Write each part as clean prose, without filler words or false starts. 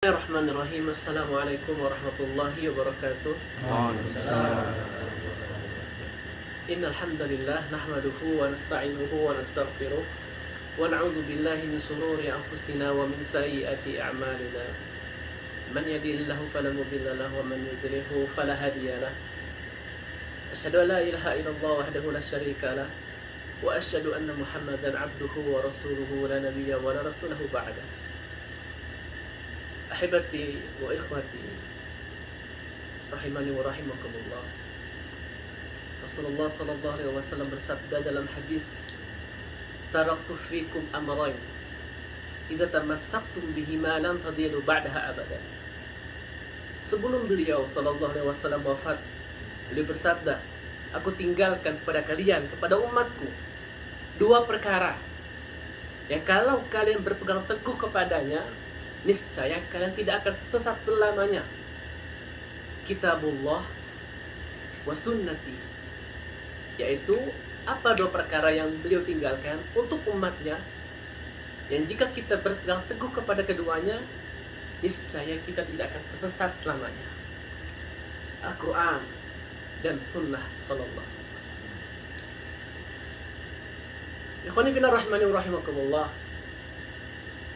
Bismillahirrahmanirrahim. Assalamualaikum warahmatullahi wabarakatuh. Waalaikumsalam. Innal hamdalillah nahmaduhu wa nasta'inuhu wa nastaghfiruh wa na'udzu billahi min shururi anfusina wa min sayyiati a'malina. Man yahdihillahu fala mudilla lahu wa man yudlilhu fala hadiya lahu. Asyhadu an la ilaha illallah wahdahu la syarika lah wa asyhadu anna Muhammadan 'abduhu wa rasuluhu la nabiyya wa la rasulahu ba'da. Ahibati wa ikhwati rahimani wa rahimakumullah. Rasulullah sallallahu alaihi wasallam bersabda dalam hadis, taraktu fikum amrayn idza tamassaktum bihima lam tadillu ba'daha abadan. Sebelum beliau sallallahu alaihi wasallam wafat, beliau bersabda, aku tinggalkan kepada kalian, kepada umatku, dua perkara yang kalau kalian berpegang teguh kepadanya, niscaya kalian tidak akan sesat selamanya. Kitabullah wa sunnati. Yaitu apa dua perkara yang beliau tinggalkan untuk umatnya, yang jika kita berpegang teguh kepada keduanya, niscaya kita tidak akan tersesat selamanya. Al-Quran dan sunnah sallallahu alaihi wasallam. Ikhwani fillah rahimani wa rahimakumullah.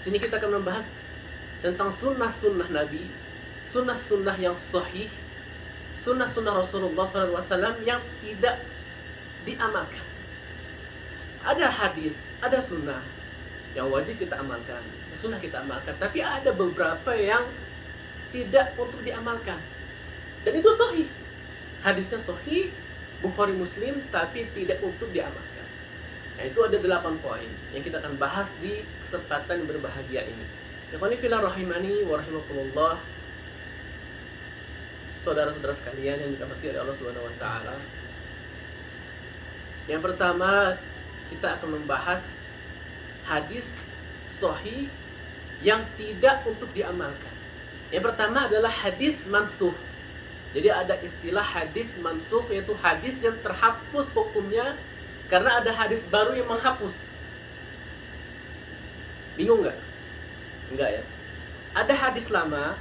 Sini kita akan membahas tentang sunnah-sunnah Nabi, sunnah-sunnah yang sahih, sunnah-sunnah Rasulullah SAW yang tidak diamalkan. Ada hadis, ada sunnah yang wajib kita amalkan, sunnah kita amalkan, tapi ada beberapa yang tidak untuk diamalkan. Dan itu sahih, hadisnya sahih, Bukhari Muslim, tapi tidak untuk diamalkan. Nah, itu ada 8 poin yang kita akan bahas di kesempatan berbahagia ini. Ikhwani fillah rahimani wa rahimakumullah. Saudara-saudara sekalian yang dirahmati oleh Allah Subhanahu wa taala. Yang pertama, kita akan membahas hadis sahih yang tidak untuk diamalkan. Yang pertama adalah hadis mansukh. Jadi ada istilah hadis mansukh, yaitu hadis yang terhapus hukumnya karena ada hadis baru yang menghapus. Bingung nggak? Enggak ya. Ada hadis lama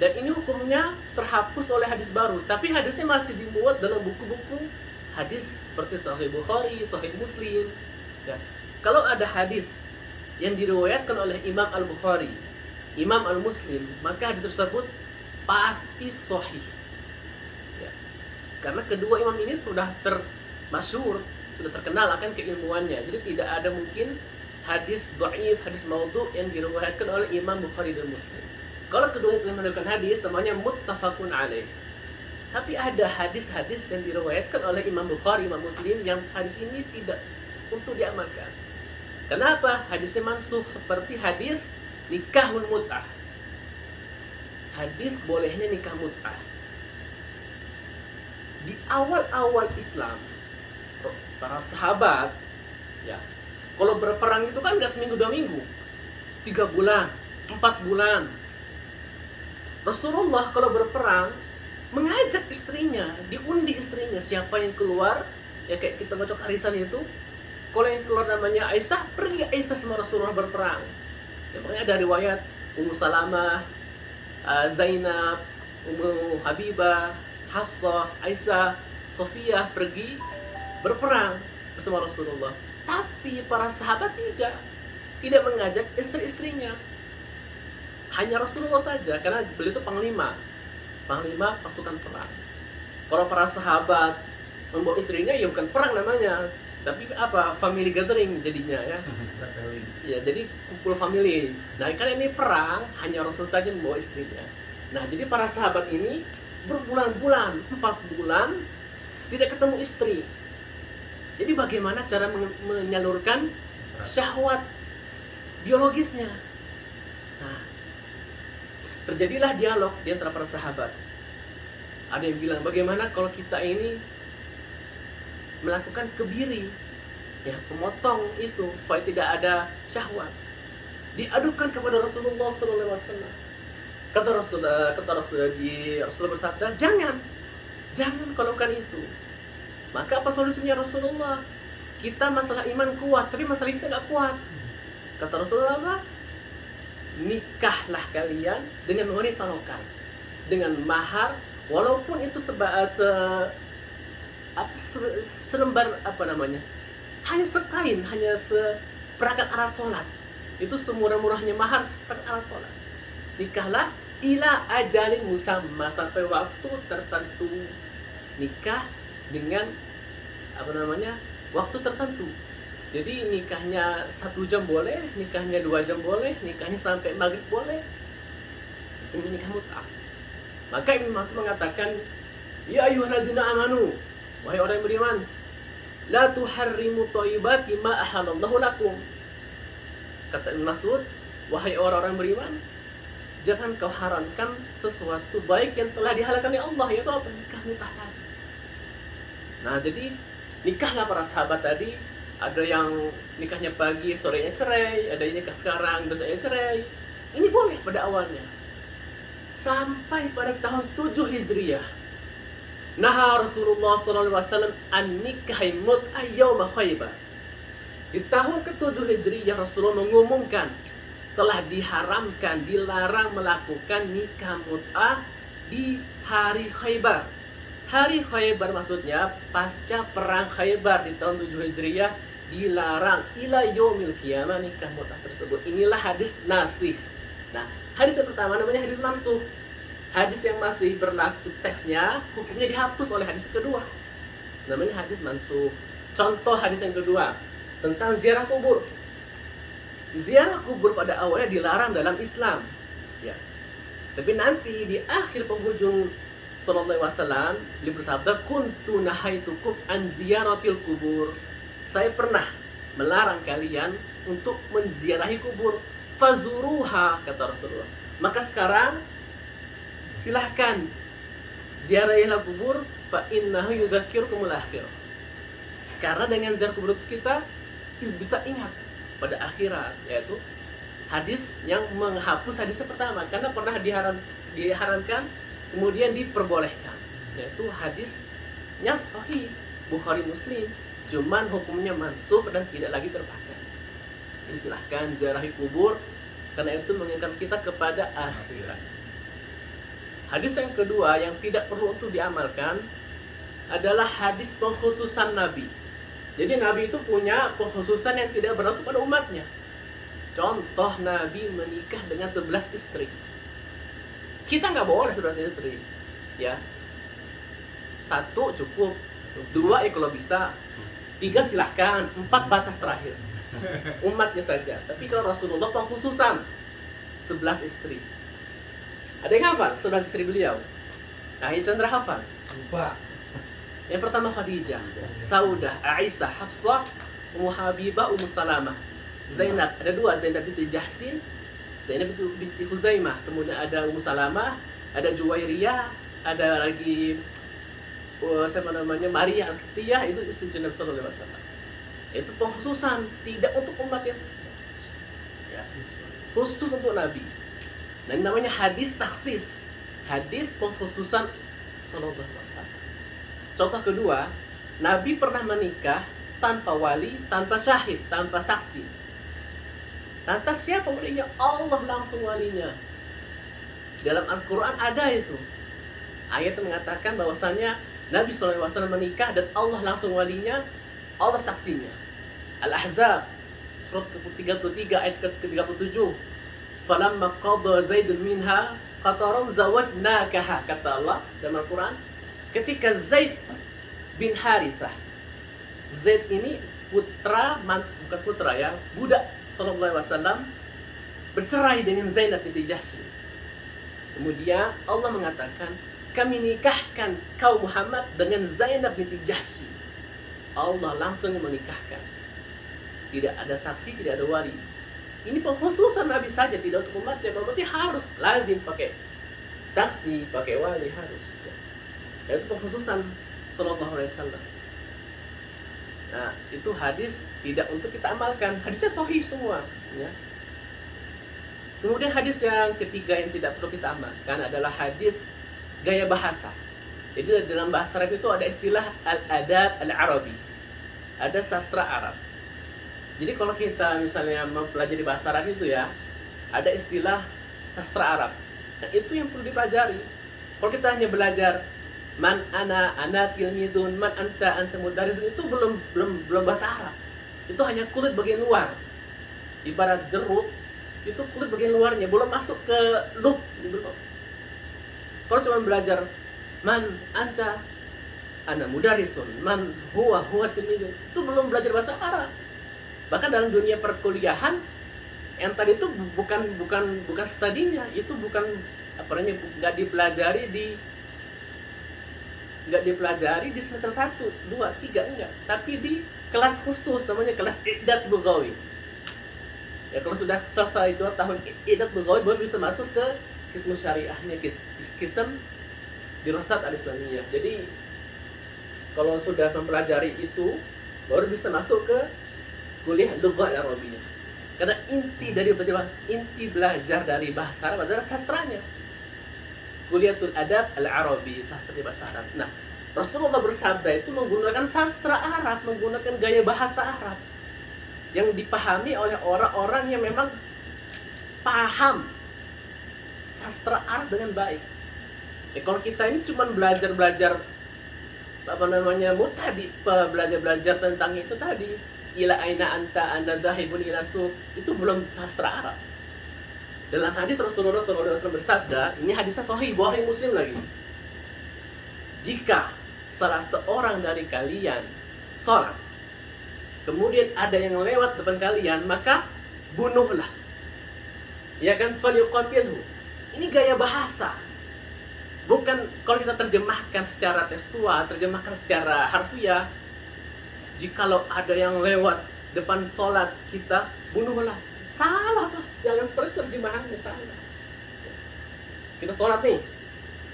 dan ini hukumnya terhapus oleh hadis baru, tapi hadisnya masih dimuat dalam buku-buku hadis seperti Sahih Bukhari, Sahih Muslim. Ya. Kalau ada hadis yang diriwayatkan oleh Imam Al-Bukhari, Imam Al-Muslim, maka hadis tersebut pasti sahih. Ya. Karena kedua imam ini sudah termasyhur, sudah terkenal akan keilmuannya. Jadi tidak ada mungkin hadis dhaif, hadis maudhu yang diriwayatkan oleh Imam Bukhari dan Muslim. Kalau kedua itu menunjukkan hadis, namanya muttafaqun alaih. Tapi ada hadis-hadis yang diriwayatkan oleh Imam Bukhari, Imam Muslim yang hadis ini tidak untuk diamalkan. Kenapa? Hadisnya mansukh, seperti hadis nikahul mut'ah. Hadis bolehnya nikah mut'ah. Di awal-awal Islam, para sahabat, ya, kalau berperang itu kan nggak seminggu 2 minggu, 3 bulan, 4 bulan. Rasulullah kalau berperang mengajak istrinya, diundi istrinya, siapa yang keluar, ya kayak kita ngocok arisan itu. Kalau yang keluar namanya Aisyah, pergi Aisyah sama Rasulullah berperang. Ya, makanya ada riwayat Ummu Salamah, Zainab, Ummu Habibah, Hafsah, Aisyah, Sofiyah pergi berperang bersama Rasulullah. Tapi para sahabat tidak mengajak istri-istrinya. Hanya Rasulullah saja, karena beliau itu panglima pasukan perang. Kalau para sahabat membawa istrinya, ya bukan perang namanya, tapi apa? Family gathering jadinya ya. Ya, jadi kumpul family. Nah, kan ini perang, hanya Rasul saja membawa istrinya. Nah, jadi para sahabat ini berbulan-bulan, 4 bulan tidak ketemu istri. Jadi bagaimana cara menyalurkan syahwat biologisnya? Nah, terjadilah dialog di antara para sahabat. Ada yang bilang, bagaimana kalau kita ini melakukan kebiri, ya, memotong itu supaya tidak ada syahwat. Diadukan kepada Rasulullah SAW. Kata Rasulullah bersabda, jangan kalau lakukan itu. Maka apa solusinya Rasulullah? Kita masalah iman kuat, tapi masalah kita nggak kuat. Kata Rasulullah apa? nikahlah kalian dengan wanita lokal dengan mahar, walaupun itu selembar hanya sekain, hanya seperangkat alat sholat, itu semurah-murahnya mahar seperangkat alat sholat. Nikahlah ila ajalin musamma, sampai waktu tertentu. Nikah dengan waktu tertentu. Jadi nikahnya 1 jam boleh, nikahnya 2 jam boleh, nikahnya sampai maghrib boleh. Itu nikah mut'ah. Maka Ibnu Mas'ud mengatakan, ya ayyuhalladzina amanu, wahai orang yang beriman, la tuharrimu thayyibati ma ahallallahu lakum. Kata Ibnu Mas'ud, wahai orang-orang beriman, jangan kau haramkan sesuatu baik yang telah dihalalkan oleh Allah, yaitu apa? Nikah mut'ah tadi. Nah, jadi nikahlah para sahabat tadi. Ada yang nikahnya pagi, sorenya cerai, ada yang nikah sekarang, besoknya cerai. Ini boleh pada awalnya. Sampai pada tahun 7 Hijriah, naha Rasulullah SAW an nikahi mut'ah yauma Khaybar. Di tahun ke-7 Hijriah, Rasulullah mengumumkan telah diharamkan, dilarang melakukan nikah mut'ah di hari Khaybar. Hari Khaybar maksudnya pasca perang Khaybar di tahun 7 Hijriah, dilarang ila yaumil qiyamah nikah mut'ah tersebut. Inilah hadis nasikh. Nah, hadis yang pertama namanya hadis mansukh. Hadis yang masih berlaku teksnya, hukumnya dihapus oleh hadis kedua. Namanya hadis mansukh. Contoh hadis yang kedua tentang ziarah kubur. Ziarah kubur pada awalnya dilarang dalam Islam, ya. Tapi nanti di akhir penghujung sallallahu alaihi wasallam beliau bersabda, kuntu nahaitukum an ziyaratil kubur. Saya pernah melarang kalian untuk menziarahi kubur. Fazuruha, kata Rasulullah. Maka sekarang silahkan ziarahilah kubur, fa innahu yudzakirukumul akhirah. Karena dengan ziarah kubur kita bisa ingat pada akhirat, yaitu hadis yang menghapus hadis pertama, karena pernah diharamkan kemudian diperbolehkan, yaitu hadisnya sahih Bukhari Muslim, cuman hukumnya mansukh dan tidak lagi terpakai. Jadi silahkan ziarahi kubur, karena itu mengingatkan kita kepada akhirat. Hadis yang kedua yang tidak perlu untuk diamalkan adalah hadis pengkhususan Nabi. Jadi Nabi itu punya pengkhususan yang tidak berlaku pada umatnya. Contoh, Nabi menikah dengan 11 istri. Kita nggak boleh 11 istri, ya. 1 cukup, 2 ya kalau bisa, 3 silahkan, 4 batas terakhir. Umatnya saja. Tapi kalau Rasulullah pengkhususan 11 istri. Ada yang hafal 11 istri beliau? Nah, Chandra hafal? Lupa. Yang pertama Khadijah, Saudah, Aisyah, Hafsah, Ummu Habibah, Ummu Salamah, Zainab. Ada 2, Zainab binti Jahsin, Zainab binti Khuzaimah. Kemudian ada Ummu Salamah, ada Juwairiyah, ada lagi Maria Al-Qibtiyah, itu istri Nabi sallallahu alaihi wasallam. Itu pengkhususan, tidak untuk umatnya saja, ya, khusus untuk Nabi. Dan namanya hadis taksis, hadis pengkhususan sallallahu alaihi wasallam. Contoh kedua, Nabi pernah menikah tanpa wali, tanpa syahid, tanpa saksi. Lantas siapa walinya? Allah langsung walinya. Dalam Al-Quran ada itu. Ayat mengatakan bahwasanya Nabi SAW menikah dan Allah langsung walinya, Allah saksinya. Al-Ahzab surat ke-33 ayat ke-37. Falamma qada Zaidun minha qataran zawajnakaha, kata Allah dalam Al-Quran. Ketika Zaid bin Harithah, Zaid ini bukan putra ya, budak sallallahu alaihi wasallam, bercerai dengan Zainab binti Jahsy. Kemudian Allah mengatakan, kami nikahkan kau Muhammad dengan Zainab binti Jahsy. Allah langsung menikahkan. Tidak ada saksi, tidak ada wali. Ini pengkhususan Nabi saja, tidak untuk umatnya. Berarti harus lazim pakai saksi, pakai wali, harus. Itu pengkhususan sallallahu alaihi wasallam. Nah, itu hadis tidak untuk kita amalkan. Hadisnya sahih semua, ya. Kemudian hadis yang ketiga yang tidak perlu kita amalkan adalah hadis gaya bahasa. Jadi dalam bahasa Arab itu ada istilah al-adab al-arabi. Ada sastra Arab. Jadi kalau kita misalnya mempelajari bahasa Arab itu ya, ada istilah sastra Arab. Nah, itu yang perlu dipelajari. Kalau kita hanya belajar man ana tilmidun, man anta mudarrisun, itu belum bahasa Arab. Itu hanya kulit bagian luar. Ibarat jeruk, itu kulit bagian luarnya, belum masuk ke lub. Kalau cuma belajar man anta ana mudarrisun, man huwa tilmidun, itu belum belajar bahasa Arab. Bahkan dalam dunia perkuliahan, yang tadi itu bukan studinya, itu bukan nggak dipelajari di semester 1, 2, 3, enggak, tapi di kelas khusus, namanya kelas I'dad Lughawi. Ya, kalau sudah selesai 2 tahun I'dad Lughawi, baru bisa masuk ke kism syariahnya, kism dirasat al-islamiyah. Jadi kalau sudah mempelajari itu, baru bisa masuk ke kuliah lughah Arabiyah. Karena inti belajar dari bahasa Arab adalah sastranya. Kuliatul Adab Al-Arabi, sastra bahasa Arab. Nah, Rasulullah bersabda itu menggunakan sastra Arab, menggunakan gaya bahasa Arab yang dipahami oleh orang-orang yang memang paham sastra Arab dengan baik. Kalau kita ini cuma belajar mutadi, belajar tentang itu tadi, ila aina anta dhahibun ila suq, itu belum sastra Arab. Dalam hadis Rasulullah SAW bersabda, ini hadisnya sahih, Bukhari Muslim lagi. Jika salah seorang dari kalian sholat, kemudian ada yang lewat depan kalian, maka bunuhlah. Ya kan, falyuqatilhu. Ini gaya bahasa. Bukan kalau kita terjemahkan secara tekstual, terjemahkan secara harfiah. Jikalau ada yang lewat depan sholat kita, bunuhlah. Salah, Pak. Jangan seperti terjemahannya, salah. Kita sholat nih,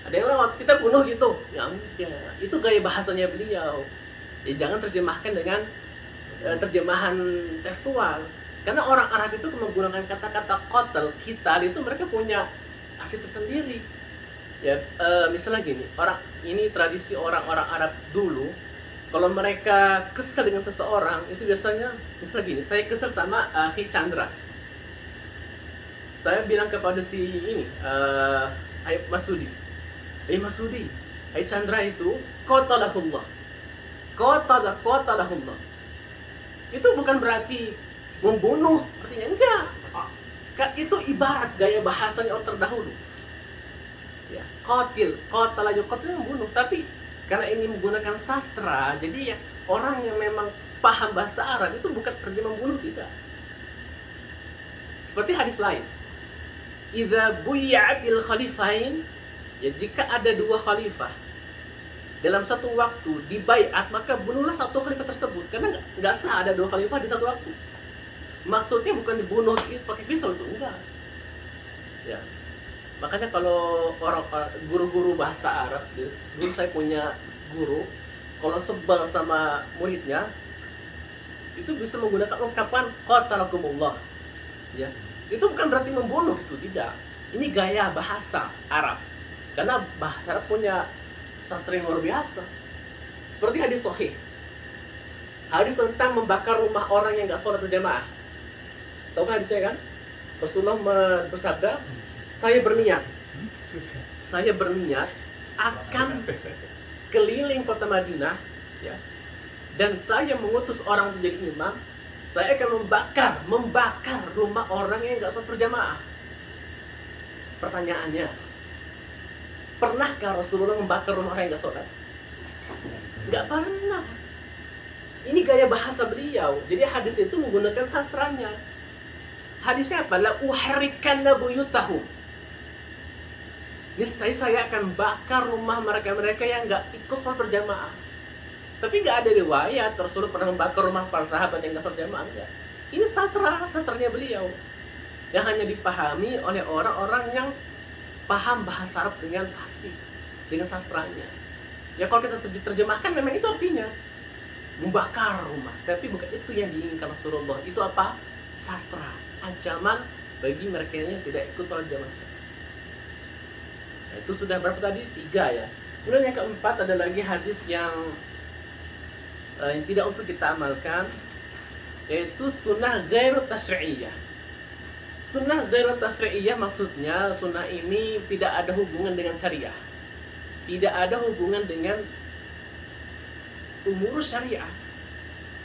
ada yang lewat, kita bunuh gitu. Ya enggak, itu gaya bahasanya beliau. Ya, jangan terjemahkan dengan terjemahan tekstual. Karena orang Arab itu menggunakan kata-kata qatl, qital, itu mereka punya arti tersendiri. Ya, misalnya gini, ini tradisi orang-orang Arab dulu, kalau mereka kesel dengan seseorang, itu biasanya, misalnya gini, saya kesel sama Akhi Chandra. Saya bilang kepada si ini, Masudi, Masudi, Chandra itu qatalahullah. Qatalahullah. Itu bukan berarti membunuh, artinya enggak. Itu ibarat gaya bahasanya orang terdahulu. Ya, qatala yuqatil, membunuh, tapi karena ini menggunakan sastra, jadi ya orang yang memang paham bahasa Arab itu bukan terjemah membunuh, tidak. Seperti hadis lain, idza buyi'atil khalifain, ya jika ada 2 khalifah dalam satu waktu dibaiat, maka bunuhlah satu khalifah tersebut, karena nggak sah ada 2 khalifah di satu waktu. Maksudnya bukan dibunuh pakai pisau, itu enggak. Ya, makanya kalau guru-guru bahasa Arab, dulu saya punya guru, kalau sebel sama muridnya, itu bisa menggunakan ungkapan qatalakumullah. Ya, itu bukan berarti membunuh, itu tidak. Ini gaya bahasa Arab. Karena bahasa Arab punya sastra yang luar biasa. Seperti hadis sahih. Hadis tentang membakar rumah orang yang enggak sholat berjamaah. Tahu kan hadisnya kan? Rasulullah bersabda, saya berniat akan keliling kota Madinah, ya, dan saya mengutus orang menjadi imam. Saya akan membakar rumah orang yang nggak sholat berjamaah. Pertanyaannya, pernahkah Rasulullah membakar rumah orang yang nggak sholat? Nggak pernah. Ini gaya bahasa beliau. Jadi hadis itu menggunakan sastranya. Hadisnya apa? La uhrikanna buyutahum. Niscaya saya akan bakar rumah mereka yang nggak ikut sholat berjamaah. Tapi nggak ada riwayat Rasulullah pernah membakar rumah para sahabat yang nggak sholat berjamaah. Enggak. Ini sastranya beliau yang hanya dipahami oleh orang-orang yang paham bahasa Arab dengan fasih, dengan sastranya. Ya kalau kita terjemahkan memang itu artinya membakar rumah, tapi bukan itu yang diinginkan Rasulullah. Itu apa? Sastra, ancaman bagi mereka yang tidak ikut sholat jamaah. Nah, itu sudah berapa tadi? 3 ya. Kemudian yang keempat ada lagi hadis yang tidak untuk kita amalkan, yaitu sunnah ghairu tasyri'iyah. Sunnah ghairu tasri'iyah maksudnya sunnah ini tidak ada hubungan dengan syariah. Tidak ada hubungan dengan umur syariah.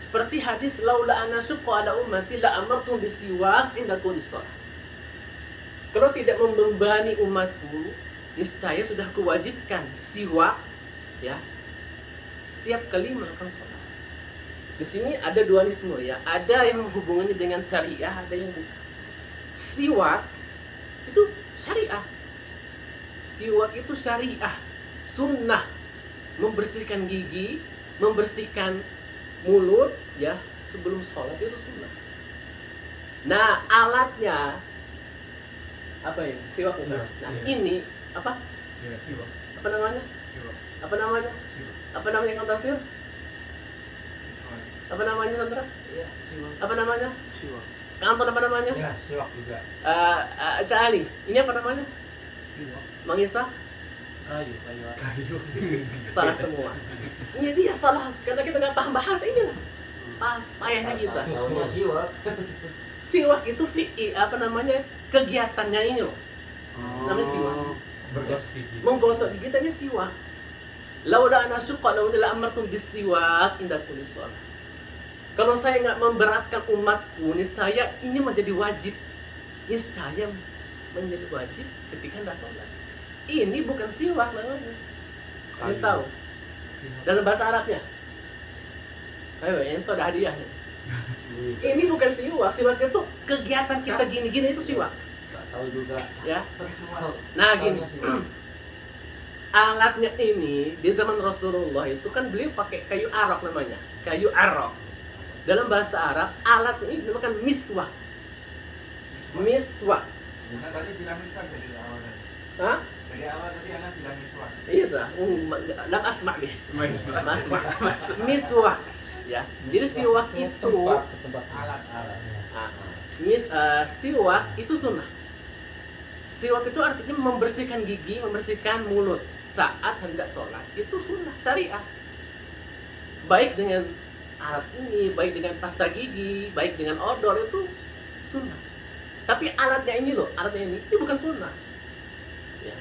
Seperti hadis laula ana syaqqa ala ummati la amartum bisiwak inda kulli shalah. Kalau tidak membebani umatku, niscaya sudah kewajibkan siwak ya setiap kali melakukan sholat. Di sini ada dualisme ya, ada yang hubungannya dengan syariah, ada yang bukan. Siwak itu syariah. Siwak itu syariah, sunnah, membersihkan gigi, membersihkan mulut ya sebelum sholat itu sunnah. Nah alatnya apa ya? Siwak. Nah iya. ini apa? Ya, siwak. Apa namanya? Siwak. Apa namanya? Siwak. Apa namanya Kang Tafsir? Siwak. Apa namanya Sandra? Iya, siwak. Apa namanya? Siwak. Kang Anton apa namanya? Ya, siwak juga. Cak Ali, ini apa namanya? Siwak. Mang Isa? Kayu. Kayu. Salah semua. Ini dia salah karena kita nggak paham bahasa ini lah. Pas payahnya kita. Taunya siwak. Siwak itu apa namanya kegiatannya ini loh. Namanya siwak. Bergosok gigi. Menggosok gigi tanya siwak. Laula ana syaqqa laula amartum bisiwak inda kulli shalah. Kalau saya nggak memberatkan umatku, niscaya ini menjadi wajib. Niscaya menjadi wajib ketika hendak sholat. Ini bukan siwak namanya. Kalian tahu? Dalam bahasa Arabnya. Ayo, ini tuh ada hadiahnya. Ini bukan siwak. Siwak itu kegiatan kita gini-gini itu siwak. Enggak tahu juga. Ya. Tahu. Nah, gini. Taunya siwak. Alatnya ini di zaman Rasulullah itu kan beliau pakai kayu arok namanya. Kayu arok. Dalam bahasa Arab, alat ini dinamakan miswak. Miswak. Nah, tadi bilang miswak dari awal tadi. Hah? Dari awal tadi anak bilang miswak. Iya dah. Lam asma' bih. Miswak. Ya. Jadi siwak itu Alat. siwak itu sunnah. Siwak itu artinya membersihkan gigi, membersihkan mulut saat hendak sholat. Itu sunnah syariah. Baik dengan alat ini, baik dengan pasta gigi, baik dengan odol itu sunnah. Tapi alatnya ini loh, alatnya ini bukan sunnah. Ya.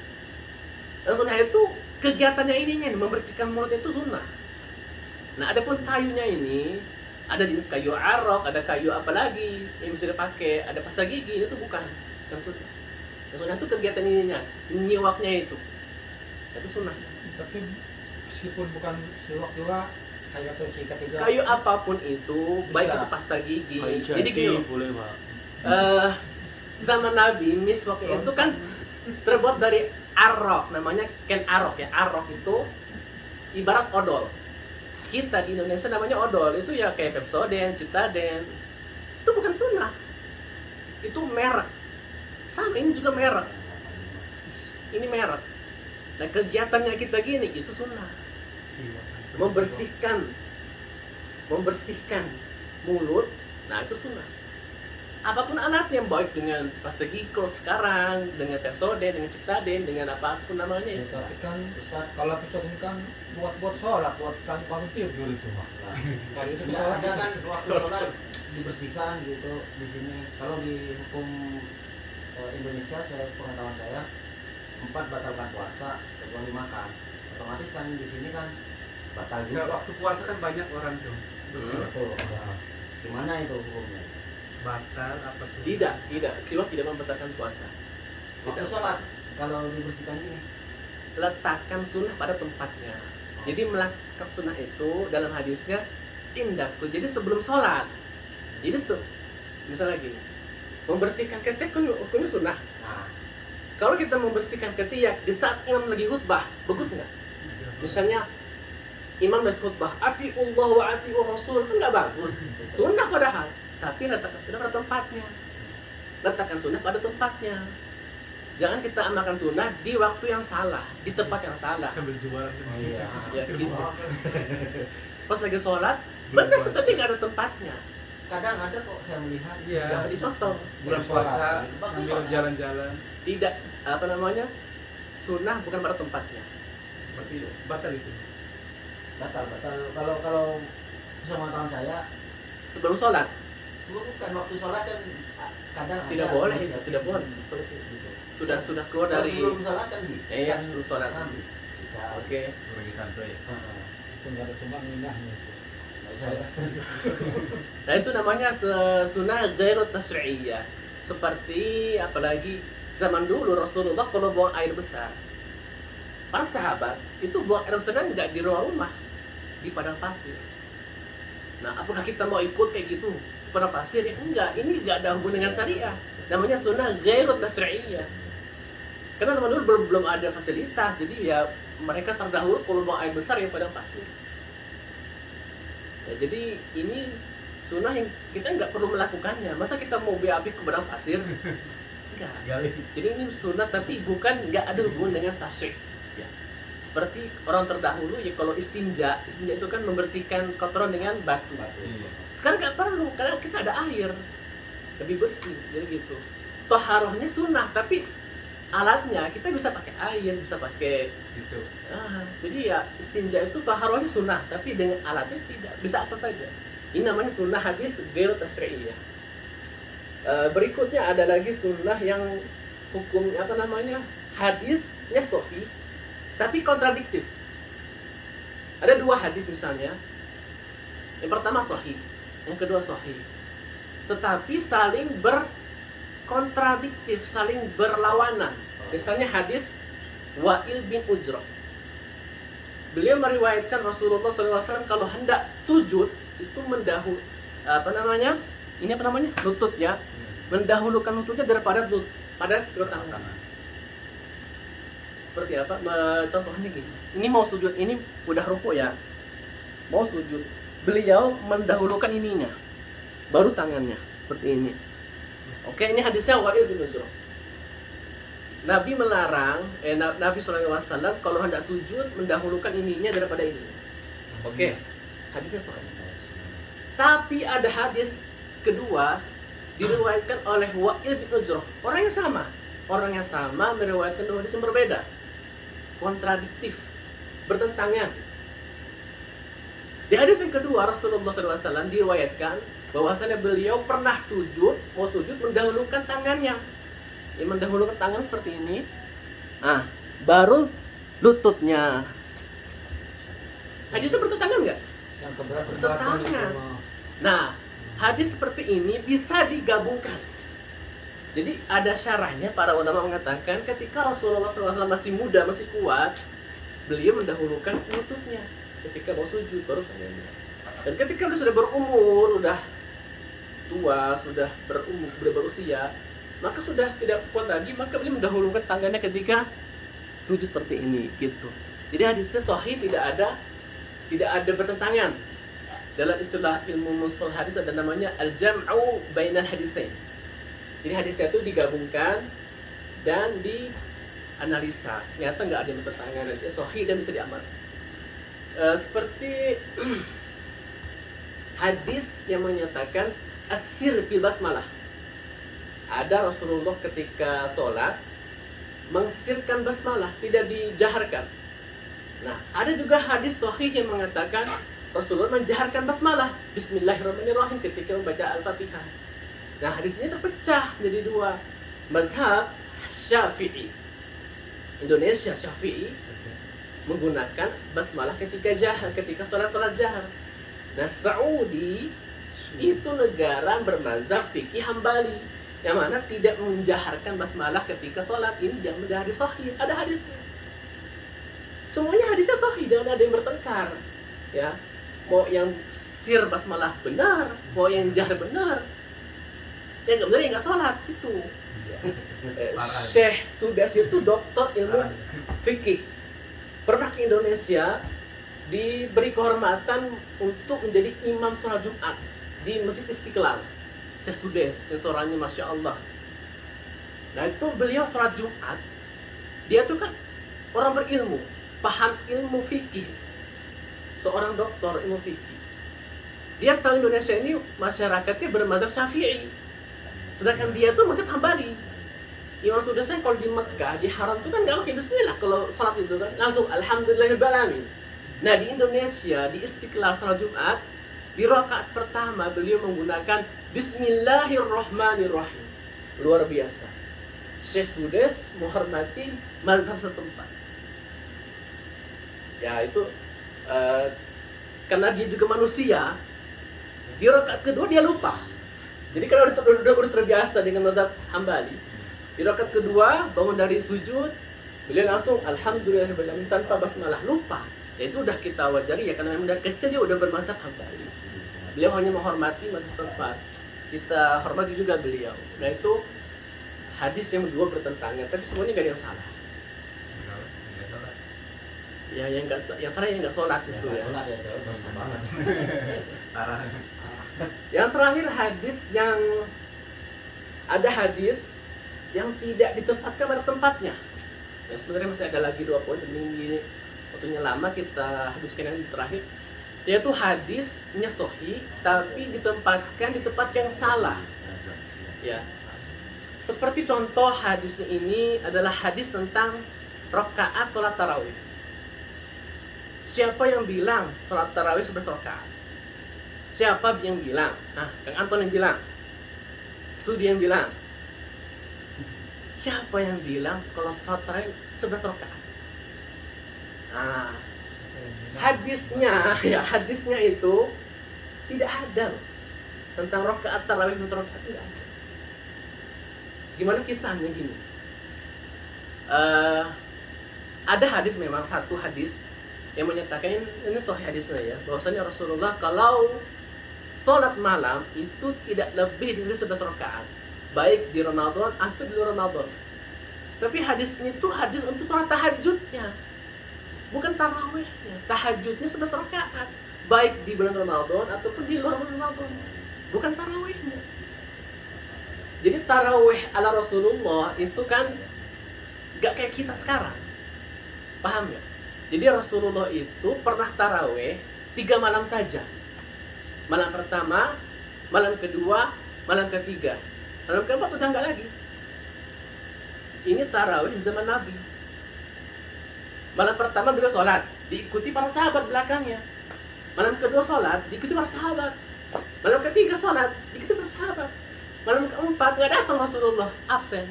Dan sunnah itu kegiatannya ininya, membersihkan mulut itu sunnah. Nah, adapun kayunya ini ada jenis kayu arok, ada kayu apa lagi yang bisa dipakai, ada pasta gigi itu bukan yang sunnah. Yang sunnah itu kegiatan ininya, nyiwaknya itu sunnah. Tapi meskipun bukan siwak juga kayak apa sikat juga. Kayu apapun itu, baik Bisa. itu pasta gigi. Kayu Jadi gini loh, boleh, Pak. zaman Nabi miswaknya itu kan terbuat dari arok, namanya ken arok ya. Arok itu ibarat odol. Kita di Indonesia namanya odol, itu ya kayak Pepsodent, Citaden. Itu bukan sunnah. Itu merek. Sama ini juga merek. Ini merek. Nah, kegiatannya kita gini itu sunnah. Membersihkan mulut, nah itu sunnah. Apapun alatnya, baik dengan pasta gigi sekarang, dengan Pepsodent, dengan Citaden, dengan apapun namanya Ya, itu. tapi kan Ustaz, kalau pecot ini kan buat sholat, buat bangun tidur itu mah. Kalau itu Tidak sholat ada kan waktu sholat dibersihkan gitu di sini. Kalau di hukum Indonesia, pengetahuan saya 4 batalkan puasa kecuali makan. Otomatis kan di sini kan batal Ya, juga. waktu puasa kan banyak orang tuh. Betul. Ya. Gimana itu hukumnya? Batal apa sih? Tidak. Siwak tidak membatalkan puasa. Waktu Tidak. sholat kalau dibersihkan gini. Letakkan sunnah pada tempatnya. Jadi melakukan sunnah itu dalam hadisnya indahku. Jadi sebelum sholat. Jadi misalnya gini, membersihkan ketiak hukumnya sunnah. Nah, Kalau kita membersihkan ketiak di saat imam lagi khutbah, bagus nggak? Misalnya imam lagi khutbah, atiullah wa atiur rasul, kan nggak bagus. Sunnah padahal, tapi letakkan sunnah pada tempatnya. Letakkan sunnah pada tempatnya. Jangan kita amalkan sunnah di waktu yang salah, di tempat yang salah. Sambil jualan. oh iya. Ya, gitu. Pas lagi sholat, benar tapi nggak ada tempatnya. Kadang ada kok saya melihat. Iya. Jangan dicontoh. Bulan puasa sambil jalan-jalan. Tidak, apa namanya, sunnah bukan pada tempatnya. Berarti batal itu. Batal. Kalau sepengetahuan saya Sebelum sholat, bukan waktu sholat kan kadang Tidak ada boleh inisiatif. itu, tidak boleh. Gitu. Sudah keluar Kalau dari sebelum sholat kan bisa. Iya, Kan sebelum sholat. bisa. Oke. Pergi santai. Heeh. Itu nggak ada tumbang indahnya itu. Nggak usah ya. Nah itu namanya sunnah ghairu tasyri'iyah. Seperti apalagi zaman dulu Rasulullah kalau buang air besar, para sahabat itu buang air besar nggak di ruang rumah, di padang pasir. Nah apakah kita mau ikut kayak gitu di padang pasir? Ya enggak, ini nggak ada hubungan dengan syariah. Namanya sunnah ghairu tasyri'iyah. Karena zaman dulu belum ada fasilitas, jadi ya mereka terdahulu kalau buang air besar ya padang pasir. Ya, jadi ini sunnah yang kita nggak perlu melakukannya. Masa kita mau BAB ke padang pasir? Enggak. Gali. Jadi ini sunnah tapi bukan nggak ada hubungan dengan tasyrik. Ya. Seperti orang terdahulu ya kalau istinja itu kan membersihkan kotoran dengan batu. Iya. Sekarang nggak perlu karena kita ada air lebih bersih. Jadi gitu. Toharohnya sunnah tapi alatnya kita bisa pakai air, bisa pakai Tisu. jadi ya istinja itu taharohnya sunnah tapi dengan alatnya tidak, bisa apa saja. Ini namanya sunnah hadis ghairu tasyri'iyah. Berikutnya ada lagi sunnah yang hukumnya apa namanya, hadisnya sahih tapi kontradiktif. Ada dua hadis misalnya, yang pertama sahih, yang kedua sahih, tetapi saling berkontradiktif, saling berlawanan. Misalnya hadis Wa'il bin Ujrah. Beliau meriwayatkan Rasulullah SAW kalau hendak sujud itu lutut ya, mendahulukan lututnya daripada pada kedua tangan. Seperti apa? Contohnya gini. Ini mau sujud, ini udah rukuk ya, mau sujud. Beliau mendahulukan ininya, baru tangannya seperti ini. Oke, ini hadisnya Wa'il bin Ujrah. Nabi melarang, Nabi SAW kalau hendak sujud mendahulukan ininya daripada ininya. Oke, hadisnya sahih. Tapi ada hadis kedua diriwayatkan oleh Wa'il bin Ujrah. Orang yang sama meriwayatkan dua hadis yang berbeda, kontradiktif, bertentangan. Di hadis yang kedua Rasulullah SAW diriwayatkan bahwasanya beliau pernah mau sujud mendahulukan tangannya. Yang mendahulukan tangan seperti ini, baru lututnya. Hadisnya bertentangan nggak? Yang keberat Bertentangan. Nah, hadis seperti ini bisa digabungkan. Jadi ada syarahnya, para ulama mengatakan ketika Rasulullah SAW masih muda, masih kuat, beliau mendahulukan lututnya ketika mau sujud, baru tangannya. Dan ketika beliau sudah berumur, udah tua, sudah berusia, maka sudah tidak kuat lagi, maka beliau mendahulukan tangannya ketika sujud seperti ini, gitu. Jadi hadisnya sahih, tidak ada bertentangan. Dalam istilah ilmu mustalah hadis ada namanya al-jam'u bainal haditsain. Jadi hadisnya itu digabungkan dan dianalisa. Ternyata nggak ada yang bertentangan, jadi sahih dan bisa diamal. Seperti hadis yang menyatakan asir bil basmalah. Ada Rasulullah ketika sholat mengsirkan basmalah, tidak dijaharkan. Nah, ada juga hadis sahih yang mengatakan Rasulullah menjaharkan basmalah, Bismillahirrahmanirrahim, ketika membaca Al-Fatihah. Nah, hadis ini terpecah menjadi dua. Mazhab Syafi'i, Indonesia Syafi'i, menggunakan basmalah ketika sholat jahar. Nah, Saudi itu negara bermazhab fikih Hambali, yang mana tidak menjaharkan basmalah ketika sholat. Ini yang menjadi hadis sahih, ada hadisnya. Semuanya hadisnya sahih, jangan ada yang bertengkar. Ya, mau yang sir basmalah benar, mau yang jahar benar. Yang nggak benar yang nggak sholat itu. Syekh Sudes itu doktor ilmu fikih, pernah ke Indonesia, diberi kehormatan untuk menjadi imam sholat Jumat di Masjid Istiqlal. Syekh Sudes, yang suaranya Masya Allah. Nah itu beliau sholat Jumat, dia tuh kan orang berilmu, paham ilmu fikih, seorang doktor ilmu fikih. Dia tahu Indonesia ini masyarakatnya bermazhab Syafi'i, sedangkan dia tuh mazhab Hambali. Imam Sudesnya kalau di Mekah, di Haram tuh kan nggak pakai bismillah kalau sholat itu kan, langsung Alhamdulillahirrahmanirrahim. Nah di Indonesia, di Istiqlal sholat Jumat, Di rakaat pertama beliau menggunakan Bismillahirrahmanirrahim. Luar biasa. Syekh Sudes menghormati mazhab setempat. Ya itu karena dia juga manusia. Di rakaat kedua dia lupa. Jadi kalau udah terbiasa dengan mazhab Hambali, di rakaat kedua bangun dari sujud, beliau langsung alhamdulillahirabbil alamin tanpa basmalah, lupa. Ya itu udah kita wajari ya, karena memang dari kecil dia udah bermazhab Hambali. Beliau hanya menghormati mazhab setempat. Kita hormati juga beliau. Nah itu hadis yang dua bertentangan, tapi semuanya gak ada yang salah. Enggak salah. Ya yang salah yang nggak sholat Ya, itu ya. sholat ya, itu dosa banget. Parah. Yang terakhir hadis yang ada hadis yang tidak ditempatkan pada tempatnya. Ya sebenarnya masih ada lagi 2 poin, tapi ini waktunya lama, kita habiskan yang terakhir. Yaitu hadisnya sahih tapi ditempatkan di tempat yang salah. Ya. Seperti contoh hadisnya ini adalah hadis tentang rakaat sholat tarawih. Siapa yang bilang sholat tarawih 11 rakaat? Siapa yang bilang? Nah, Kang Anton yang bilang. Sudi yang bilang. Siapa yang bilang kalau sholat tarawih 11 rakaat? Nah, hadisnya itu tidak ada loh. Tentang rakaat tarawih 11 rakaat tidak ada. Gimana kisahnya gini? Ada hadis, memang satu hadis yang menyatakan, ini sahih hadisnya ya, bahwasanya Rasulullah kalau sholat malam itu tidak lebih dari 11 rakaat, baik di Ramadan atau di luar Ramadan. Tapi hadis ini tuh hadis untuk sholat tahajudnya, bukan tarawihnya. Tahajudnya 11 rakaat, baik di bulan Ramadan ataupun di luar bulan Ramadan, bukan tarawihnya. Jadi tarawih ala Rasulullah itu kan gak kayak kita sekarang, paham ya? Jadi Rasulullah itu pernah tarawih 3 malam saja. Malam pertama, malam kedua, malam ketiga. Malam keempat udah enggak lagi. Ini tarawih di zaman Nabi. Malam pertama beliau sholat, diikuti para sahabat belakangnya. Malam kedua sholat, diikuti para sahabat. Malam ketiga sholat, diikuti para sahabat. Malam keempat nggak datang Rasulullah, absen.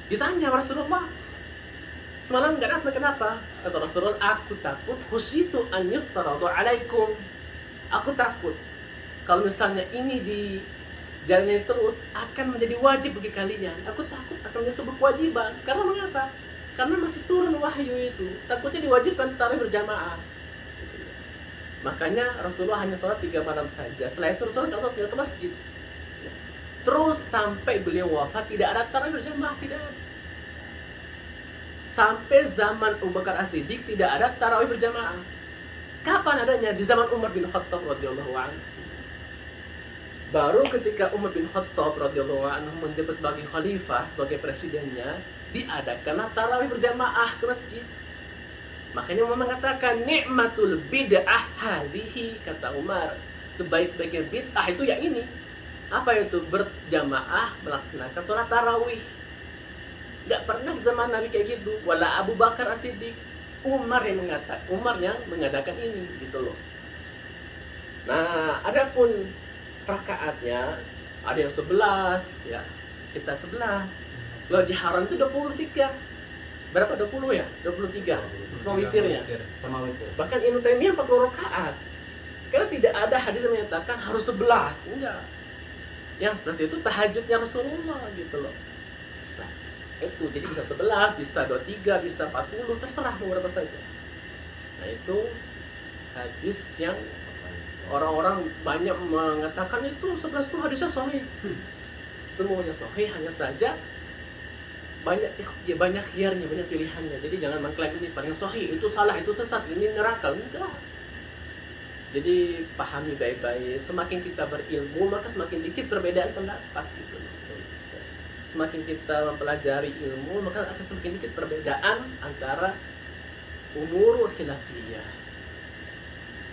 Ditanya Rasulullah, semalam nggak datang kenapa? Kata Rasulullah, aku takut khusitu an yuftaradu alaikum. Aku takut kalau misalnya ini dijalani terus akan menjadi wajib bagi kalian. Aku takut akan menjadi sebuah kewajiban. Karena mengapa? Karena masih turun wahyu itu. Takutnya diwajibkan tarawih berjamaah. Makanya Rasulullah hanya sholat 3 malam saja. Setelah itu Rasulullah nggak sholat ke masjid. Terus sampai beliau wafat tidak ada tarawih berjamaah, tidak ada. Sampai zaman Abu Bakar As-Siddiq tidak ada tarawih berjamaah. Kapan adanya? Di zaman Umar bin Khattab radhiyallahu anhu. Baru ketika Umar bin Khattab radhiyallahu anhu menjabat sebagai khalifah, sebagai presidennya, diadakanlah tarawih berjamaah ke masjid. Makanya Umar mengatakan nikmatul bid'ah hadhihi, kata Umar. Sebaik-baiknya bid'ah itu yang ini. Apa itu? Berjamaah melaksanakan sholat tarawih. Gak pernah di zaman Nabi kayak gitu. Wala Abu Bakar As-Siddiq. Umar yang mengadakan ini gitu loh. Nah, adapun rakaatnya ada yang 11 ya. Kita 11. Loh di haram itu 23. Berapa? 20 ya? 23. Sama witirnya. Sama witir. Bahkan Ibnu Taimiyah 40 rakaat. Karena tidak ada hadis yang menyatakan harus 11. Enggak. Yang 11 itu tahajudnya Rasulullah gitu loh. Nah, itu jadi bisa 11, bisa 23, bisa 40, terserah mau berapa saja. Nah, itu hadis yang orang-orang banyak mengatakan itu 11 itu hadisnya sahih. Semuanya sahih, hanya saja banyak khiyarnya, banyak pilihannya. Jadi jangan mengklaim ini paling sahih, itu salah, itu sesat, ini neraka. Enggak. Jadi pahami baik-baik. Semakin kita berilmu, maka semakin dikit perbedaan pendapat gitu. Semakin kita mempelajari ilmu, maka akan semakin dikit perbedaan antara umur khilafiyah.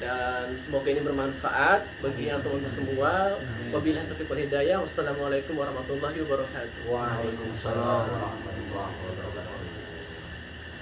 Dan semoga ini bermanfaat bagi antum semua. Wabillahi taufiq wal hidayah. Wassalamualaikum warahmatullahi wabarakatuh. Waalaikumsalam warahmatullahi wabarakatuh.